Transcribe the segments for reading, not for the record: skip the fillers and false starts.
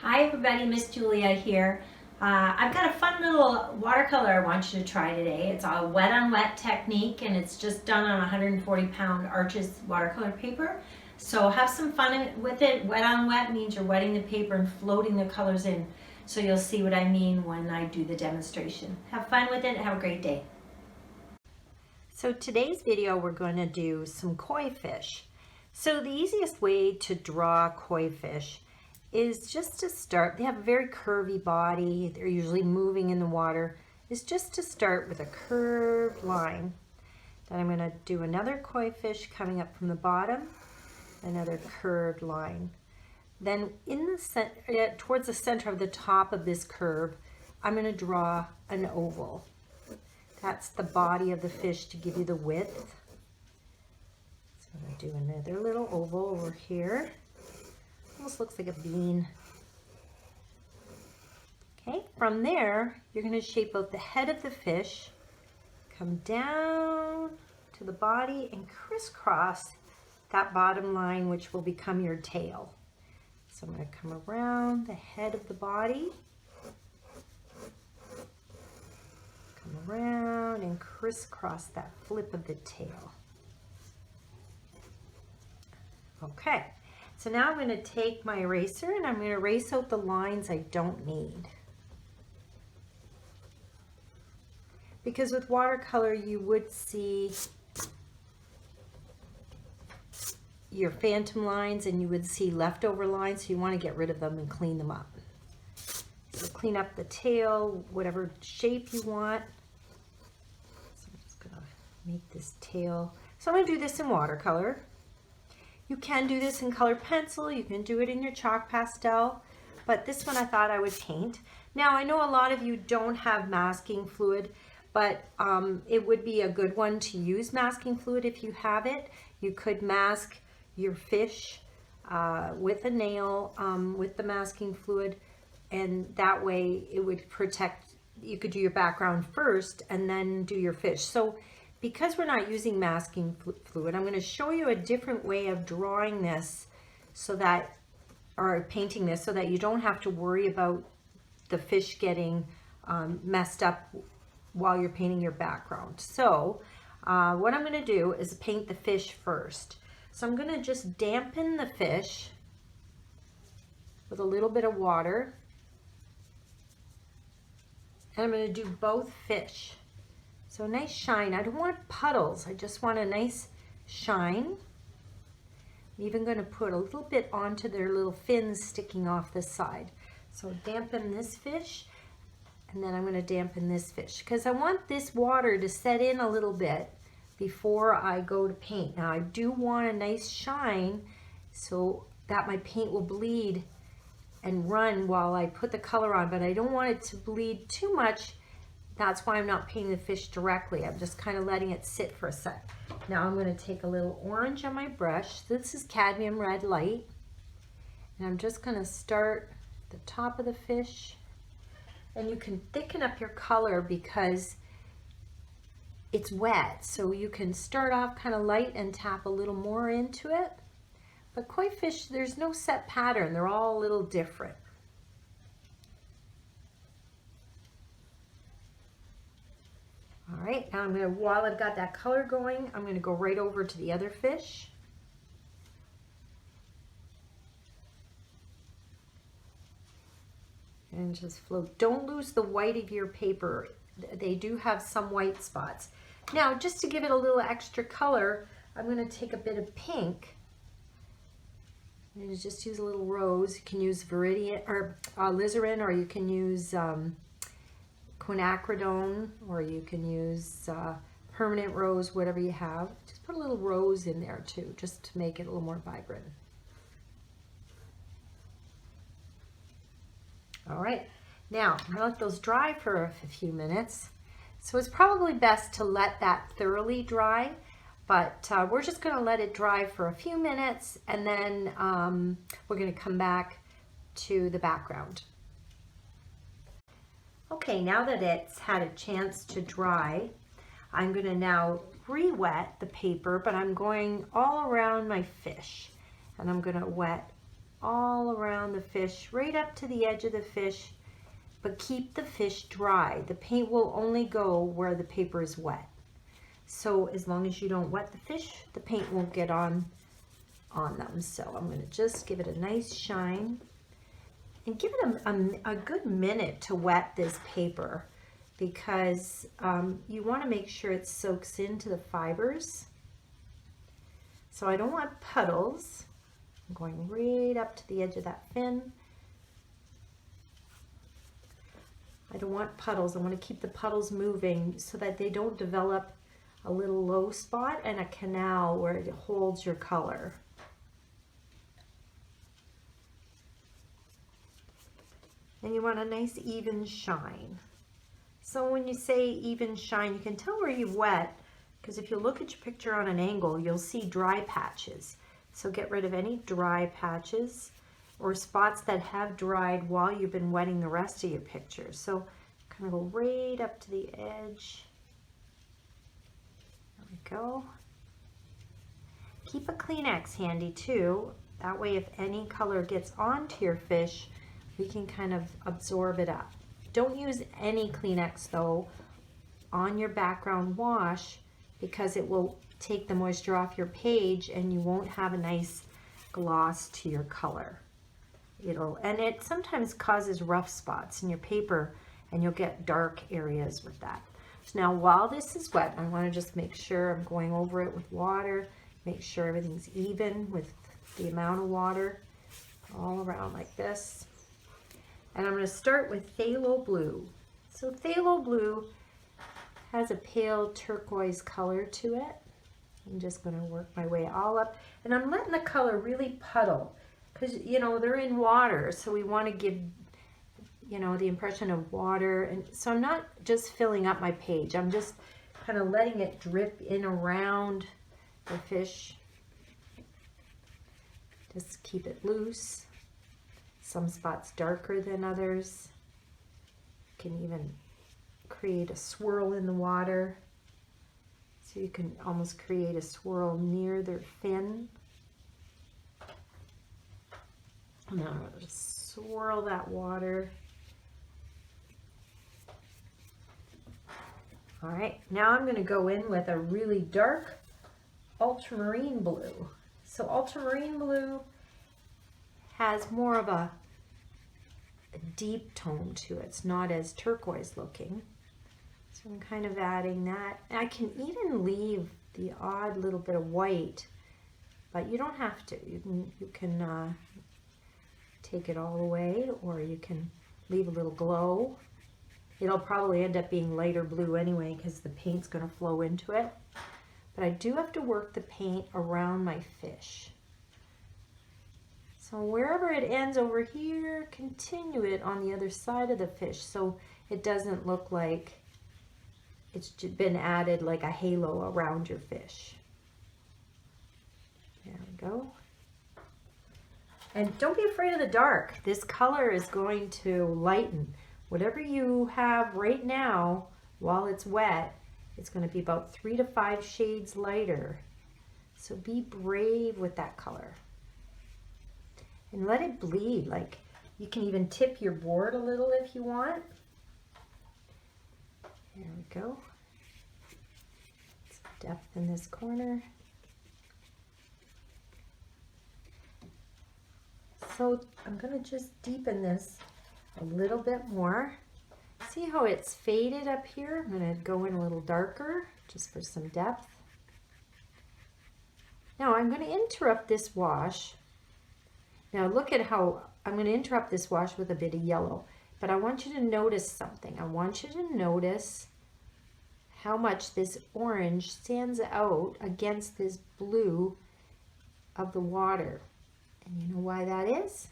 Hi everybody, Miss Julia here. I've got a fun little watercolor I want you to try today. It's a wet on wet technique and it's just done on 140-pound Arches watercolor paper. So have some fun with it. Wet on wet means you're wetting the paper and floating the colors in. So you'll see what I mean when I do the demonstration. Have fun with it. Have a great day. So today's video we're going to do some koi fish. So the easiest way to draw koi fish is just to start. They have a very curvy body. They're usually moving in the water. Is just to start with a curved line. Then I'm going to do another koi fish coming up from the bottom, another curved line. Then in the center, towards the center of the top of this curve, I'm going to draw an oval. That's the body of the fish to give you the width. So I'm going to do another little oval over here. Almost looks like a bean. Okay, from there, you're going to shape out the head of the fish, come down to the body and crisscross that bottom line, which will become your tail. So I'm going to come around the head of the body, come around and crisscross that flip of the tail. Okay. So now I'm going to take my eraser and I'm going to erase out the lines I don't need. Because with watercolor you would see your phantom lines and you would see leftover lines, so you want to get rid of them and clean them up. So clean up the tail, whatever shape you want. So I'm just going to make this tail. So I'm going to do this in watercolor. You can do this in colored pencil, you can do it in your chalk pastel, but this one I thought I would paint. Now I know a lot of you don't have masking fluid, but it would be a good one to use masking fluid if you have it. You could mask your fish with a nail with the masking fluid, and that way it would protect. You could do your background first and then do your fish. So because we're not using masking fluid, I'm going to show you a different way of drawing this so that, or painting this, so that you don't have to worry about the fish getting messed up while you're painting your background. So what I'm going to do is paint the fish first. So I'm going to just dampen the fish with a little bit of water. And I'm going to do both fish. So a nice shine. I don't want puddles. I just want a nice shine. I'm even going to put a little bit onto their little fins sticking off the side. So dampen this fish, and then I'm going to dampen this fish because I want this water to set in a little bit before I go to paint. Now I do want a nice shine so that my paint will bleed and run while I put the color on, but I don't want it to bleed too much. That's why I'm not painting the fish directly. I'm just kind of letting it sit for a sec. Now I'm going to take a little orange on my brush. This is cadmium red light. And I'm just going to start at the top of the fish. And you can thicken up your color because it's wet. So you can start off kind of light and tap a little more into it. But koi fish, there's no set pattern. They're all a little different. All right, now I'm going to, while I've got that color going, I'm going to go right over to the other fish. And just float. Don't lose the white of your paper. They do have some white spots. Now, just to give it a little extra color, I'm going to take a bit of pink. And just use a little rose. You can use Viridian or alizarin, or you can use quinacridone, or you can use permanent rose, whatever you have. Just put a little rose in there too, just to make it a little more vibrant. All right, now I'm gonna let those dry for a few minutes. So it's probably best to let that thoroughly dry, but we're just gonna let it dry for a few minutes, and then we're gonna come back to the background. Okay, now that it's had a chance to dry, I'm going to now re-wet the paper, but I'm going all around my fish. And I'm going to wet all around the fish, right up to the edge of the fish, but keep the fish dry. The paint will only go where the paper is wet. So as long as you don't wet the fish, the paint won't get on them. So I'm going to just give it a nice shine and give it a good minute to wet this paper, because you want to make sure it soaks into the fibers. So I don't want puddles. I'm going right up to the edge of that fin. I don't want puddles. I want to keep the puddles moving so that they don't develop a little low spot and a canal where it holds your color. And you want a nice even shine. So when you say even shine, you can tell where you've wet, because if you look at your picture on an angle, you'll see dry patches. So get rid of any dry patches or spots that have dried while you've been wetting the rest of your picture. So kind of go right up to the edge. There we go. Keep a Kleenex handy too. That way if any color gets onto your fish, we can kind of absorb it up. Don't use any Kleenex though on your background wash, because it will take the moisture off your page and you won't have a nice gloss to your color. And it sometimes causes rough spots in your paper, and you'll get dark areas with that. So now while this is wet, I want to just make sure I'm going over it with water, make sure everything's even with the amount of water all around like this. And I'm going to start with phthalo blue. So phthalo blue has a pale turquoise color to it. I'm just going to work my way all up, and I'm letting the color really puddle, because you know they're in water, so we want to give the impression of water. And so I'm not just filling up my page, I'm just kind of letting it drip in around the fish. Just keep it loose. Some spots darker than others. You can even create a swirl in the water. So you can almost create a swirl near their fin. And now I'm going to just swirl that water. All right, now I'm going to go in with a really dark ultramarine blue. So ultramarine blue has more of a deep tone to it. It's not as turquoise looking. So I'm kind of adding that. I can even leave the odd little bit of white, but you don't have to. You can take it all away, or you can leave a little glow. It'll probably end up being lighter blue anyway, because the paint's going to flow into it. But I do have to work the paint around my fish. So wherever it ends over here, continue it on the other side of the fish, so it doesn't look like it's been added like a halo around your fish. There we go. And don't be afraid of the dark. This color is going to lighten. Whatever you have right now, while it's wet, it's going to be about 3 to 5 shades lighter. So be brave with that color. And let it bleed. Like, you can even tip your board a little if you want. There we go. Some depth in this corner. So I'm going to just deepen this a little bit more. See how it's faded up here? I'm going to go in a little darker just for some depth. Now I'm going to interrupt this wash. Now look at how I'm going to interrupt this wash with a bit of yellow. But I want you to notice something. I want you to notice how much this orange stands out against this blue of the water. And you know why that is?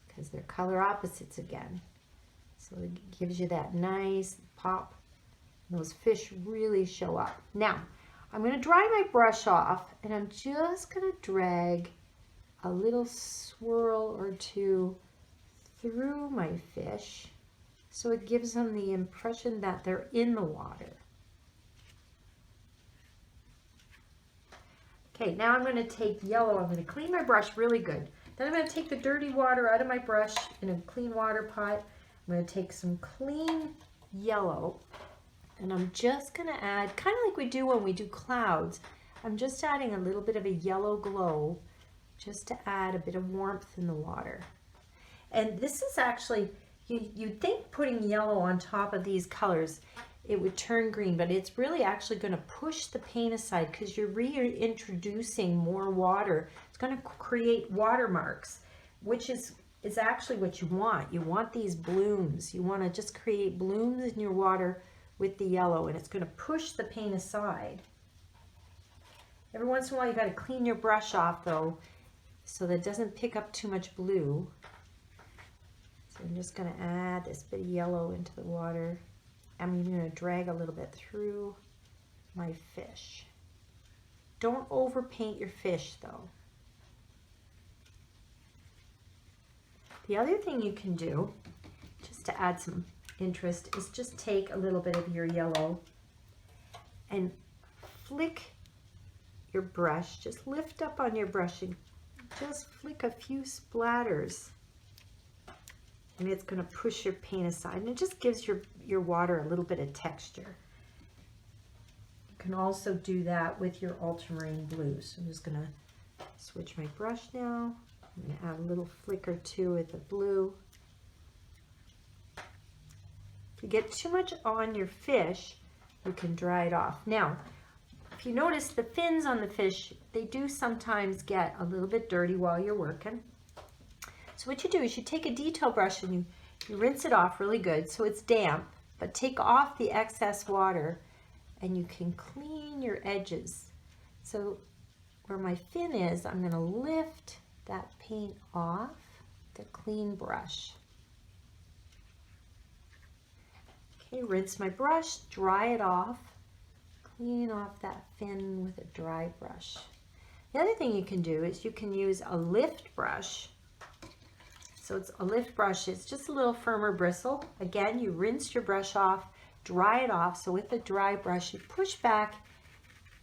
Because they're color opposites again. So it gives you that nice pop. Those fish really show up. Now, I'm going to dry my brush off, and I'm just going to drag a little swirl or two through my fish, so it gives them the impression that they're in the water. Okay, now I'm going to take yellow. I'm going to clean my brush really good, Then I'm going to take the dirty water out of my brush in a clean water pot. I'm going to take some clean yellow, and I'm just going to add, kind of like we do when we do clouds, I'm just adding a little bit of a yellow glow just to add a bit of warmth in the water. And this is actually, you'd think putting yellow on top of these colors, it would turn green, but it's really actually going to push the paint aside because you're reintroducing more water. It's going to create watermarks, which is actually what you want. You want these blooms. You want to just create blooms in your water with the yellow, and it's going to push the paint aside. Every once in a while, you got to clean your brush off though, so that it doesn't pick up too much blue. So I'm just going to add this bit of yellow into the water. I'm going to drag a little bit through my fish. Don't overpaint your fish though. The other thing you can do, just to add some interest, is just take a little bit of your yellow and flick your brush. Just lift up on your brush and just flick a few splatters. And it's going to push your paint aside, and it just gives your water a little bit of texture. You can also do that with your ultramarine blue. So I'm just going to switch my brush now. I'm going to add a little flick or two with the blue. If you get too much on your fish, you can dry it off. Now, if you notice the fins on the fish, they do sometimes get a little bit dirty while you're working. So what you do is you take a detail brush and you rinse it off really good so it's damp, but take off the excess water and you can clean your edges. So where my fin is, I'm going to lift that paint off the clean brush. Okay, rinse my brush, dry it off, clean off that fin with a dry brush. The other thing you can do is you can use a lift brush. So it's a lift brush, it's just a little firmer bristle. Again, you rinse your brush off, dry it off. So with a dry brush, you push back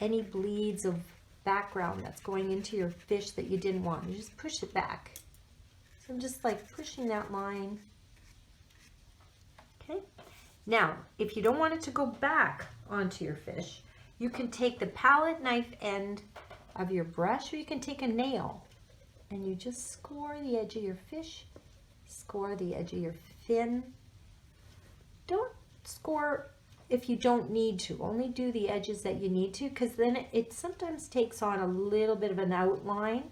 any bleeds of background that's going into your fish that you didn't want. You just push it back. So I'm just like pushing that line. Okay. Now, if you don't want it to go back onto your fish, you can take the palette knife end of your brush, or you can take a nail and you just score the edge of your fish, score the edge of your fin. Don't score if you don't need to. Only do the edges that you need to, because then it sometimes takes on a little bit of an outline.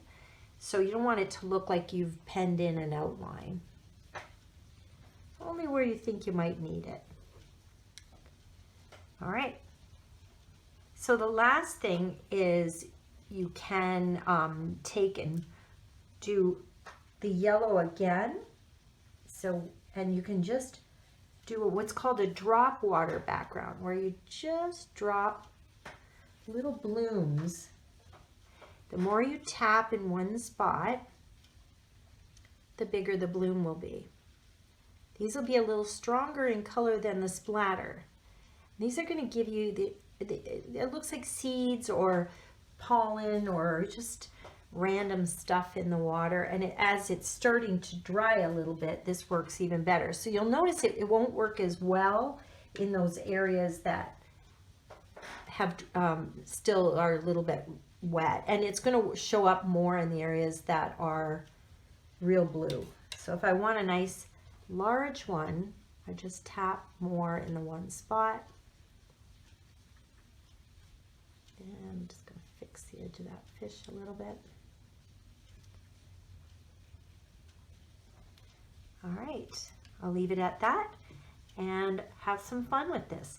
So you don't want it to look like you've penned in an outline. Only where you think you might need it. All right. So the last thing is you can take and do the yellow again. So, and you can just do what's called a drop water background, where you just drop little blooms. The more you tap in one spot, the bigger the bloom will be. These will be a little stronger in color than the splatter. These are going to give you it looks like seeds or pollen or just random stuff in the water, and as it's starting to dry a little bit, this works even better. So you'll notice it won't work as well in those areas that have still are a little bit wet, and it's going to show up more in the areas that are real blue. So if I want a nice large one, I just tap more in the one spot, and I'm just going to fix the edge of that fish a little bit. All right, I'll leave it at that and have some fun with this.